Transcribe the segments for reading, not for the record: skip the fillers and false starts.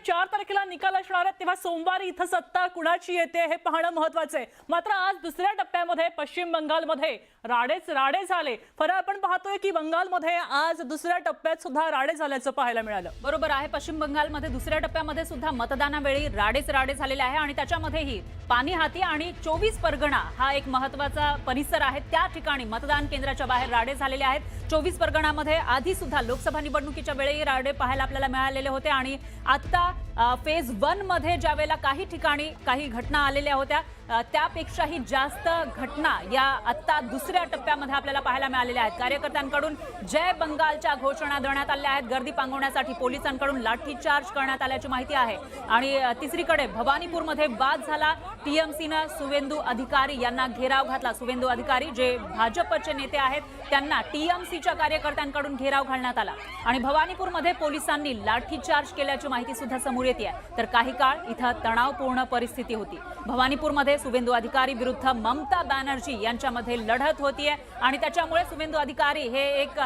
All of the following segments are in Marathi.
4 तारखेला निकाल असणार आहे, तेव्हा सोमवारी इथं सत्ता कुणाची येते हे पाहणं महत्त्वाचं आहे। मात्र आज दुसऱ्या टप्प्यामध्ये पश्चिम बंगालमध्ये राडेच राडे झाले। फरक आपण पाहतोय की बंगालमध्ये आज दुसऱ्या टप्प्यात सुद्धा राडे झाल्याचं पाहायला मिळालं। बरोबर आहे, पश्चिम बंगालमध्ये दुसऱ्या टप्प्यामध्ये सुद्धा मतदानावेळी राडेच राडे झालेले आहे आणि त्याच्यामध्येही पानीहाती आणि 24 परगणा हा एक महत्त्वाचा परिसर आहे। त्या ठिकाणी मतदान केंद्राच्या बाहेर राडे झालेले आहेत। 24 परगणामध्ये आधी सुद्धा लोकसभा निवडणुकीच्या वेळी राडे पाहायला आपल्याला मिळालेले होते आणि आता फेज 1 मध्ये ज्यावेळेला काही ठिकाणी काही घटना आलेल्या होत्या त्यापेक्षाही जास्त घटना या आता दुसऱ्या टप्प्यामध्ये आपल्याला पाहायला मिळालेल्या आहेत। कार्यकर्त्यांकडून जय बंगालच्या घोषणा देण्यात आल्या आहेत। गर्दी पांगवण्यासाठी पोलिसांकडून लाठीचार्ज करण्यात आल्याची माहिती आहे आणि तिसरीकडे भवानीपूरमध्ये वाद झाला। टीएमसीने सुवेंदू अधिकारी यांना घेराव घातला। सुवेंदू अधिकारी जे भाजपचे नेते आहेत त्यांना टीएमसीच्या कार्यकर्त्यांकडून घेराव घालण्यात आला आणि भवानीपूरमध्ये पोलिसांनी लाठीचार्ज केल्याची माहिती सुद्धा समोर येते आहे। तर काही काळ इथं तणावपूर्ण परिस्थिती होती। भवानीपूरमध्ये सुवेंदू अधिकारी विरुद्ध ममता बॅनर्जी यांच्यामध्ये लढत होतीये आणि त्याच्यामुळे सुवेंदू अधिकारी हे एक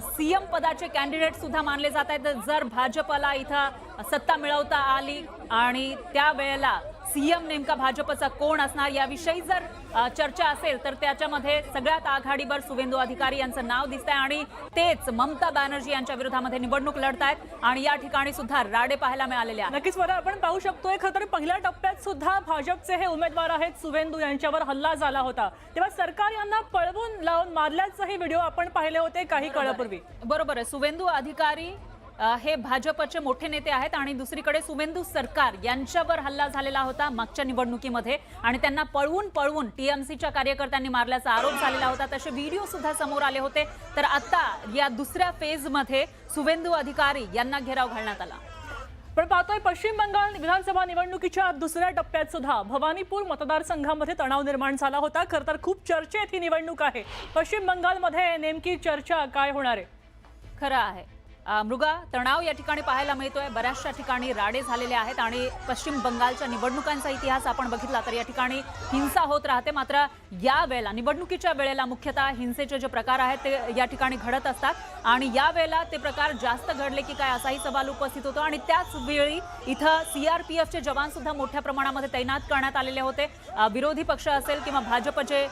सीएम पदाचे कॅन्डिडेट सुद्धा मानले जात आहेत। जर भाजपला इथं सत्ता मिळवता आली आणि त्यावेळेला सीएम नेमका भाजपचा कोण असणार याविषयी जर चर्चा असेल तर त्याच्यामध्ये सगळ्यात आघाडीवर सुवेंदू अधिकारी यांचं नाव दिसतंय आणि तेच ममता बॅनर्जी यांच्या विरोधामध्ये निवडणूक लढतायत आणि या ठिकाणी सुद्धा राडे पाहायला मिळालेले आहेत। नक्कीच बरं आपण पाहू शकतोय खरं तर पहिल्या टप्प्यात सुद्धा भाजपचे हे उमेदवार आहेत सुवेंदू यांच्यावर हल्ला झाला होता, तेव्हा सरकार यांना पळवून लावून मारल्याचेही व्हिडिओ आपण पाहिले होते काही काळापूर्वी। बरोबर आहे, सुवेंदू अधिकारी हे भाजपचे मोठे नेते आहेत आणि दुसरीकडे सुवेंदू सरकार यांच्यावर हल्ला झालेला होता मागच्या निवडणुकीमध्ये आणि त्यांना पळवून टीएमसीच्या कार्यकर्त्यांनी मारल्याचा आरोप झालेला होता। तसे व्हिडिओ सुद्धा समोर आले होते। तर आता या दुसऱ्या फेजमध्ये सुवेंदू अधिकारी यांना घेराव घालण्यात आला। पण पाहतोय पश्चिम बंगाल विधानसभा निवडणुकीच्या दुसऱ्या टप्प्यात सुद्धा भवानीपूर मतदारसंघामध्ये तणाव निर्माण झाला होता। खरं तर खूप चर्चेत ही निवडणूक आहे। पश्चिम बंगालमध्ये नेमकी चर्चा काय होणार आहे? खरं आहे, मृगा तणाव या ठिकाणी पाहायला मिळतोय। बऱ्याचशा ठिकाणी राडे झालेले आहेत आणि पश्चिम बंगालच्या निवडणुकांचा इतिहास आपण बघितला तर या ठिकाणी हिंसा होत राहते। मात्र या वेळेला निवडणुकीच्या वेळेला मुख्यतः हिंसेचे जे प्रकार आहेत ते या ठिकाणी घडत असतात आणि या वेळेला ते प्रकार जास्त घडले की काय असाही सवाल उपस्थित होतो आणि त्याच वेळी इथं सीआरपीएफचे जवान सुद्धा मोठ्या प्रमाणामध्ये तैनात करण्यात आलेले होते। विरोधी पक्ष असेल किंवा भाजपचे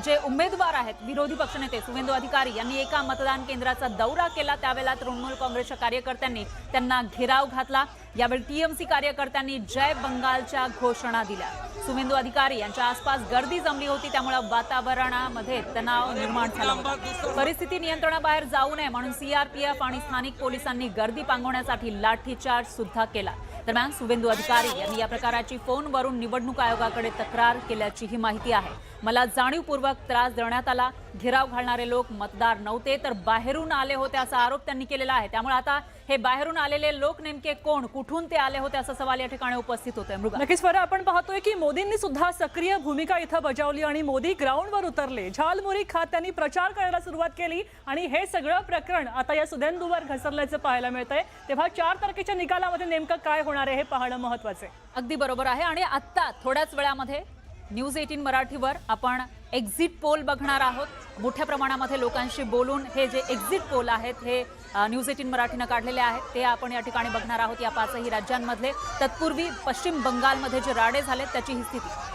जे उमेदवार आहेत विरोधी पक्षनेते सुवेंदू अधिकारी यांनी एका मतदान केंद्राचा दौरा केला, त्यावेळेला तृणमूल काँग्रेसच्या कार्यकर्त्यांनी त्यांना घेराव घातला। यावेळी टीएमसी कार्यकर्त्यांनी जय बंगालच्या घोषणा दिल्या। सुवेंदू अधिकारी यांच्या आसपास गर्दी जमली होती, त्यामुळे वातावरणामध्ये तणाव निर्माण झाला होता। परिस्थिती नियंत्रणाबाहेर जाऊ नये म्हणून सीआरपीएफ आणि स्थानिक पोलिसांनी गर्दी पांगवण्यासाठी लाठीचार्ज सुद्धा केला। दरम्यान सुवेंदू अधिकारी यांनी या प्रकाराची फोनवरून निवडणूक आयोगाकडे तक्रार केल्याची ही माहिती आहे। मला जाणीवपूर्वक त्रास देण्यात आला, घेराव घालणारे लोक मतदार नव्हते तर बाहेरून आले होते असा आरोप त्यांनी केलेला आहे। त्यामुळे आता हे बाहेरून आलेले लोक नेमके कोण, कुठून ते आले होते असा सवाल या ठिकाणी उपस्थित होतोय। मृगा नक्कीच बरं आपण पाहतोय की मोदींनी सुद्धा सक्रिय भूमिका इथं बजावली आणि मोदी ग्राउंडवर उतरले। झालमुरी खात त्यांनी प्रचार करायला सुरुवात केली आणि हे सगळं प्रकरण आता या सुवेंदूवर घसरल्याचं पाहायला मिळतंय। तेव्हा 4 तारखेच्या निकालामध्ये नेमकं काय होणार आहे हे पाहणं महत्त्वाचं आहे। अगदी बरोबर आहे आणि आता थोड्याच वेळामध्ये न्यूज 18 मराठीवर आपण एक्झिट पोल बघणार आहोत। मोठ्या प्रमाणामध्ये लोकांशी बोलून हे जे एक्झिट पोल आहेत हे न्यूज 18 मराठीने काढलेले आहेत ते आपण या ठिकाणी बघणार आहोत या 5ही राज्यांमधले। तत्पूर्वी पश्चिम बंगालमध्ये जे राडे झाले त्याची ही स्थिती।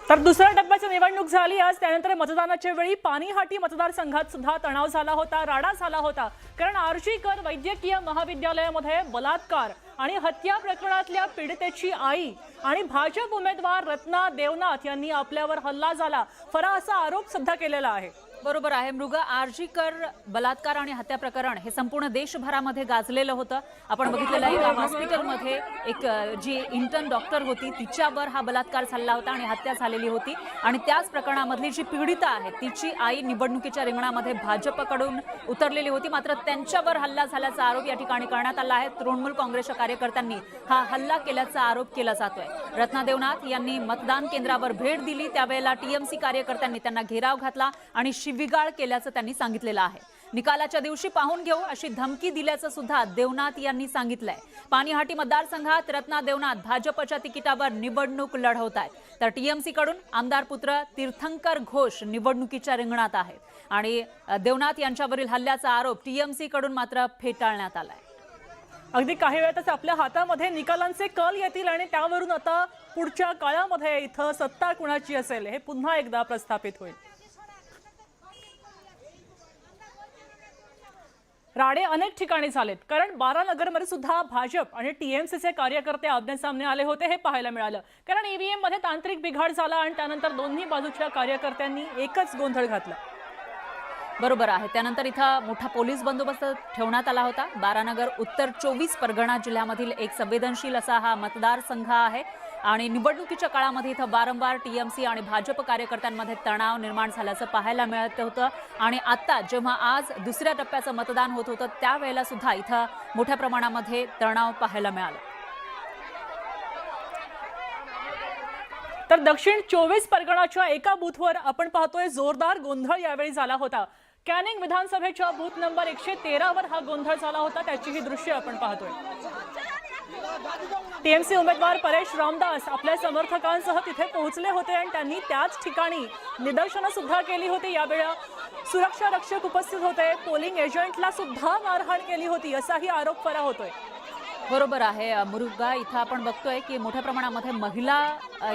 तर दुसऱ्या टप्प्याची निवडणूक झाली आज, त्यानंतर मतदानाच्या वेळी पानीहाटी मतदारसंघात सुद्धा तणाव झाला होता, राडा झाला होता। कारण आर्जीकर वैद्यकीय महाविद्यालयामध्ये बलात्कार आणि हत्या प्रकरणातल्या पीडितेची आई आणि भाजप उमेदवार रत्ना देवनाथ यांनी आपल्यावर हल्ला झाला फरा असा आरोप सुद्धा केलेला आहे। बरोबर आहे मृगा, आर्जीकर बलात्कार आणि हत्या प्रकरण हे संपूर्ण देशभरामध्ये गाजलेलं होतं। आपण बघितलेलं आहे एका हॉस्पिटलमध्ये एक जी इंटर्न डॉक्टर होती तिच्यावर हा बलात्कार झाला होता आणि हत्या झालेली होती आणि त्याच प्रकरणामधली जी पीडिता आहे तिची आई निवडणुकीच्या रिंगणामध्ये भाजपकडून उतरलेली होती। मात्र त्यांच्यावर हल्ला झाल्याचा आरोप या ठिकाणी करण्यात आला आहे। तृणमूल काँग्रेसच्या कार्यकर्त्यांनी हा हल्ला केल्याचा आरोप केला जातोय। रत्ना देवनाथ यांनी मतदान केंद्रावर भेट दिली, त्यावेळेला टीएमसी कार्यकर्त्यांनी त्यांना घेराव घातला आणि शिवीगाळ केल्याचं त्यांनी सांगितलेलं आहे। निकालाच्या दिवशी पाहून घेऊ अशी धमकी दिल्याचं सुद्धा देवनाथ यांनी सांगितलंय. पानीहाटी मतदारसंघात रत्ना देवनाथ भाजपच्या तिकिटावर निवडणूक लढवत आहेत, तर टीएमसी कडून आमदार पुत्र तीर्थंकर घोष निवडणुकीच्या रिंगणात आहेत आणि देवनाथ यांच्यावरील हल्ल्याचा आरोप टीएमसी कडून मात्र फेटाळण्यात आलाय. अगदी काही वेळातच आपल्या हातामध्ये निकालांचे कल येतील आणि त्यावरून आता पुढच्या काळामध्ये इथं सत्ता कुणाची असेल हे पुन्हा एकदा प्रस्थापित होईल. राडे अनेक ठिकाणी झालेत, कारण बारानगरमध्ये सुद्धा भाजप आणि टीएमसीचे कार्यकर्ते आमने-सामने आले होते हे पाहायला मिळालं. कारण ईव्हीएम मध्ये तांत्रिक बिघाड झाला आणि त्यानंतर दोन्ही बाजूच्या कार्यकर्त्यांनी एकच गोंधळ घातला. बरोबर आहे. त्यानंतर इथं मोठा पोलीस बंदोबस्त ठेवण्यात आला होता. बारानगर उत्तर 24 परगणा जिल्ह्यामधील एक संवेदनशील असा हा मतदारसंघ आहे आणि निवडणुकीच्या काळामध्ये इथं वारंवार टीएमसी आणि भाजप कार्यकर्त्यांमध्ये तणाव निर्माण झाल्याचं पाहायला मिळत होतं आणि आता जेव्हा आज दुसऱ्या टप्प्याचं मतदान होत होतं त्यावेळेला सुद्धा इथं मोठ्या प्रमाणामध्ये तणाव पाहायला मिळाला. तर दक्षिण 24 परगणाच्या एका बूथवर आपण पाहतोय जोरदार गोंधळ यावेळी झाला होता. कॅनिंग विधानसभेच्या बूथ नंबर 113 वर हा गोंधळ झाला होता, त्याची ही दृश्य आपण पाहतोय. टीएमसी उमेदवार परेश रामदास आपल्या समर्थकांसह तिथे पोहोचले होते आणि त्यांनी त्याच ठिकाणी निदर्शनं सुद्धा केली होती. यावेळी सुरक्षा रक्षक उपस्थित होते, पोलिंग एजंटला सुद्धा मारहाण केली होती असाही आरोप करा होतोय. बरोबर आहे मुरुगा. इथं आपण बघतोय की मोठ्या प्रमाणामध्ये महिला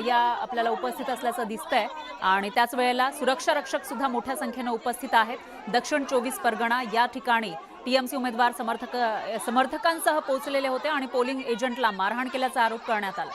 या आपल्याला उपस्थित असल्याचं दिसतंय आणि त्याच वेळेला सुरक्षा रक्षक सुद्धा मोठ्या संख्येने उपस्थित आहेत. दक्षिण 24 परगणा या ठिकाणी टीएमसी उमेदवार समर्थकांसह पोहोचलेले होते आणि पोलिंग एजंटला मारहाण केल्याचा आरोप करण्यात आला.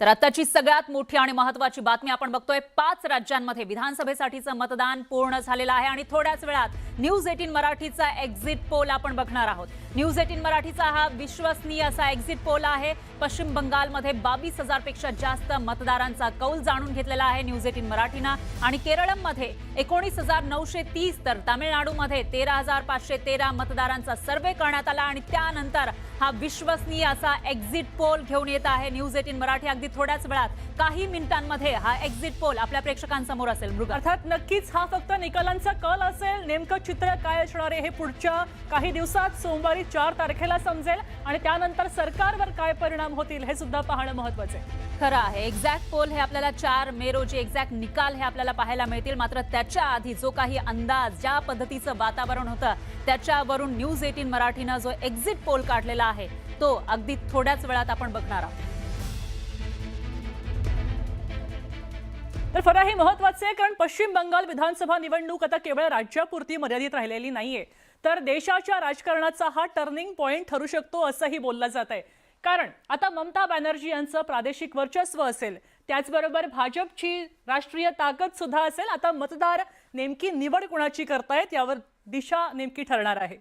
तर आताची सगळ्यात मोठी आणि महत्त्वाची बातमी आपण बघतोय. 5 राज्यांमध्ये विधानसभेसाठीचं मतदान पूर्ण झालेलं आहे आणि थोड्याच वेळात न्यूज 18 मराठीचा एक्झिट पोल आपण बघणार आहोत. न्यूज 18 मराठीचा हा विश्वसनीय असा एक्झिट पोल आहे. पश्चिम बंगालमध्ये 22,000 पेक्षा जास्त मतदारांचा कौल जाणून घेतलेला आहे न्यूज 18 मराठीनं आणि केरळमध्ये 19,930 तर तामिळनाडूमध्ये 13,513 मतदारांचा सर्व्हे करण्यात आला आणि त्यानंतर हा विश्वसनीय असा एक्झिट पोल घेऊन येत आहे न्यूज 18 मराठी. अगदी थोड्याच वेळात काही मिनिटांमध्ये हा एक्झिट पोल आपल्या प्रेक्षकांसमोर असेल. अर्थात नक्कीच हा फक्त निकालांचा कल असेल. नेमकं चित्र काय असणार आहे हे पुढच्या काही दिवसात सोमवारी 4 तारखेला समजेल आणि त्यानंतर सरकारवर काय परिणाम होतील हे सुद्धा पाहणं महत्त्वाचं आहे. खरं आहे. एक्झॅक्ट पोल हे आपल्याला 4 मे रोजी एक्झॅक्ट निकाल हे आपल्याला पाहायला मिळतील. मात्र त्याच्या आधी जो काही अंदाज ज्या पद्धतीचं वातावरण होतं त्याच्यावरून न्यूज 18 मराठीनं जो एक्झिट पोल काढलेला आहे तो अगदी थोड्याच वेळात आपण बघणार आहोत. तर फरक हे महत्त्वाचे आहे, कारण पश्चिम बंगाल विधानसभा निवडणूक आता केवळ राज्यापुरती मर्यादित राहिलेली नाहीये, तर देशाच्या राजकारणाचा हा टर्निंग पॉइंट ठरू शकतो असंही बोललं जात आहे. कारण आता ममता बॅनर्जी यांचं प्रादेशिक वर्चस्व असेल, त्याचबरोबर भाजपची राष्ट्रीय ताकद सुद्धा असेल. आता मतदार नेमकी निवड कुणाची करतायत यावर दिशा नेमकी ठरणार आहे.